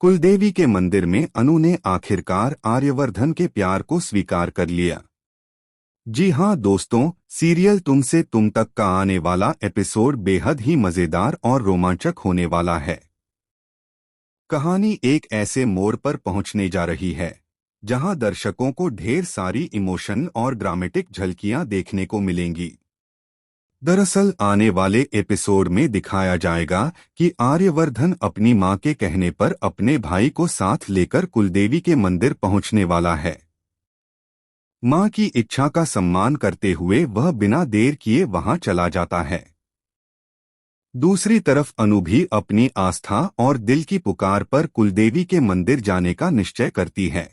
कुलदेवी के मंदिर में अनु ने आखिरकार आर्यवर्धन के प्यार को स्वीकार कर लिया। जी हां दोस्तों, सीरियल तुमसे तुम तक का आने वाला एपिसोड बेहद ही मजेदार और रोमांचक होने वाला है। कहानी एक ऐसे मोड़ पर पहुंचने जा रही है जहां दर्शकों को ढेर सारी इमोशन और ड्रामेटिक झलकियां देखने को मिलेंगी। दरअसल आने वाले एपिसोड में दिखाया जाएगा कि आर्यवर्धन अपनी मां के कहने पर अपने भाई को साथ लेकर कुलदेवी के मंदिर पहुंचने वाला है। मां की इच्छा का सम्मान करते हुए वह बिना देर किए वहां चला जाता है। दूसरी तरफ अनु भी अपनी आस्था और दिल की पुकार पर कुलदेवी के मंदिर जाने का निश्चय करती है।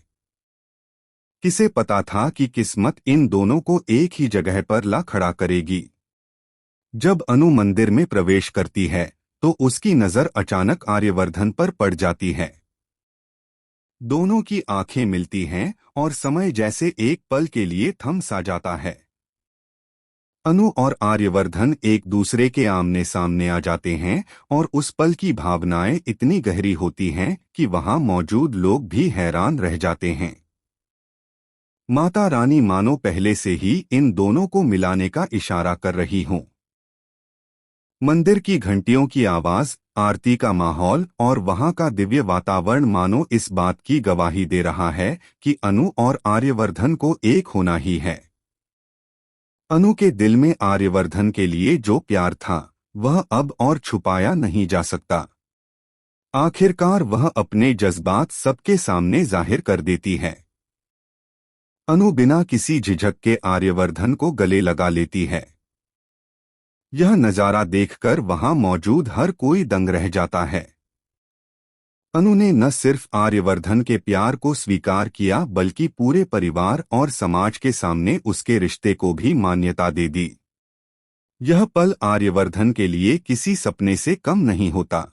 किसे पता था कि किस्मत इन दोनों को एक ही जगह पर ला खड़ा करेगी। जब अनु मंदिर में प्रवेश करती है तो उसकी नजर अचानक आर्यवर्धन पर पड़ जाती है। दोनों की आंखें मिलती हैं और समय जैसे एक पल के लिए थम सा जाता है। अनु और आर्यवर्धन एक दूसरे के आमने सामने आ जाते हैं और उस पल की भावनाएं इतनी गहरी होती हैं कि वहां मौजूद लोग भी हैरान रह जाते हैं। माता रानी मानो पहले से ही इन दोनों को मिलाने का इशारा कर रही हों। मंदिर की घंटियों की आवाज, आरती का माहौल और वहां का दिव्य वातावरण मानो इस बात की गवाही दे रहा है कि अनु और आर्यवर्धन को एक होना ही है। अनु के दिल में आर्यवर्धन के लिए जो प्यार था वह अब और छुपाया नहीं जा सकता। आखिरकार वह अपने जज्बात सबके सामने जाहिर कर देती है। अनु बिना किसी झिझक के आर्यवर्धन को गले लगा लेती है। यह नजारा देखकर वहां मौजूद हर कोई दंग रह जाता है। अनु ने न सिर्फ आर्यवर्धन के प्यार को स्वीकार किया बल्कि पूरे परिवार और समाज के सामने उसके रिश्ते को भी मान्यता दे दी। यह पल आर्यवर्धन के लिए किसी सपने से कम नहीं होता।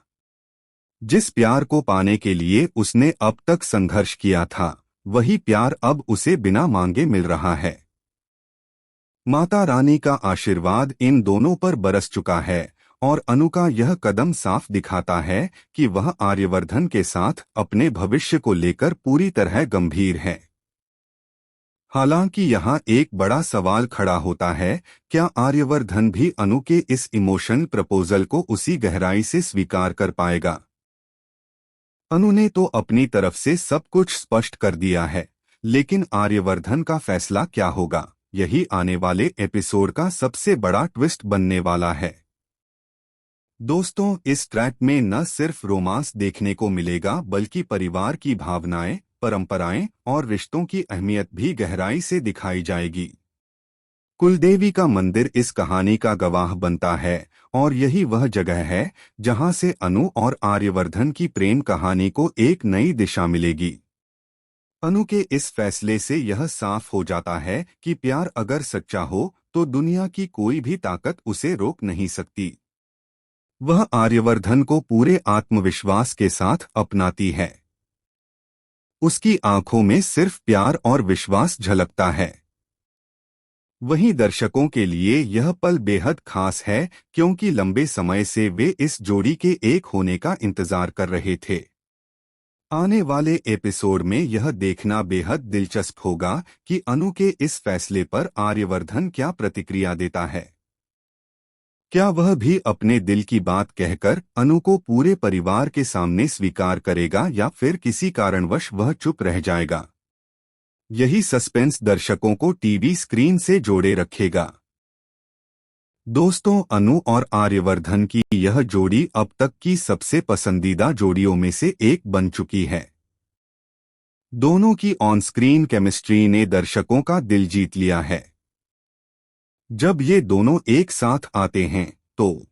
जिस प्यार को पाने के लिए उसने अब तक संघर्ष किया था, वही प्यार अब उसे बिना मांगे मिल रहा है। माता रानी का आशीर्वाद इन दोनों पर बरस चुका है और अनु का यह कदम साफ दिखाता है कि वह आर्यवर्धन के साथ अपने भविष्य को लेकर पूरी तरह गंभीर है। हालांकि यहाँ एक बड़ा सवाल खड़ा होता है, क्या आर्यवर्धन भी अनु के इस इमोशन प्रपोजल को उसी गहराई से स्वीकार कर पाएगा? अनु ने तो अपनी तरफ से सब कुछ स्पष्ट कर दिया है, लेकिन आर्यवर्धन का फैसला क्या होगा, यही आने वाले एपिसोड का सबसे बड़ा ट्विस्ट बनने वाला है। दोस्तों, इस ट्रैक में न सिर्फ रोमांस देखने को मिलेगा बल्कि परिवार की भावनाएं, परंपराएं और रिश्तों की अहमियत भी गहराई से दिखाई जाएगी। कुलदेवी का मंदिर इस कहानी का गवाह बनता है और यही वह जगह है जहां से अनु और आर्यवर्धन की प्रेम कहानी को एक नई दिशा मिलेगी। अनु के इस फैसले से यह साफ हो जाता है कि प्यार अगर सच्चा हो तो दुनिया की कोई भी ताकत उसे रोक नहीं सकती। वह आर्यवर्धन को पूरे आत्मविश्वास के साथ अपनाती है। उसकी आंखों में सिर्फ प्यार और विश्वास झलकता है। वहीं दर्शकों के लिए यह पल बेहद खास है क्योंकि लंबे समय से वे इस जोड़ी के एक होने का इंतजार कर रहे थे। आने वाले एपिसोड में यह देखना बेहद दिलचस्प होगा कि अनु के इस फैसले पर आर्यवर्धन क्या प्रतिक्रिया देता है। क्या वह भी अपने दिल की बात कहकर अनु को पूरे परिवार के सामने स्वीकार करेगा या फिर किसी कारणवश वह चुप रह जाएगा? यही सस्पेंस दर्शकों को टीवी स्क्रीन से जोड़े रखेगा। दोस्तों, अनु और आर्यवर्धन की यह जोड़ी अब तक की सबसे पसंदीदा जोड़ियों में से एक बन चुकी है। दोनों की ऑन स्क्रीन केमिस्ट्री ने दर्शकों का दिल जीत लिया है। जब ये दोनों एक साथ आते हैं तो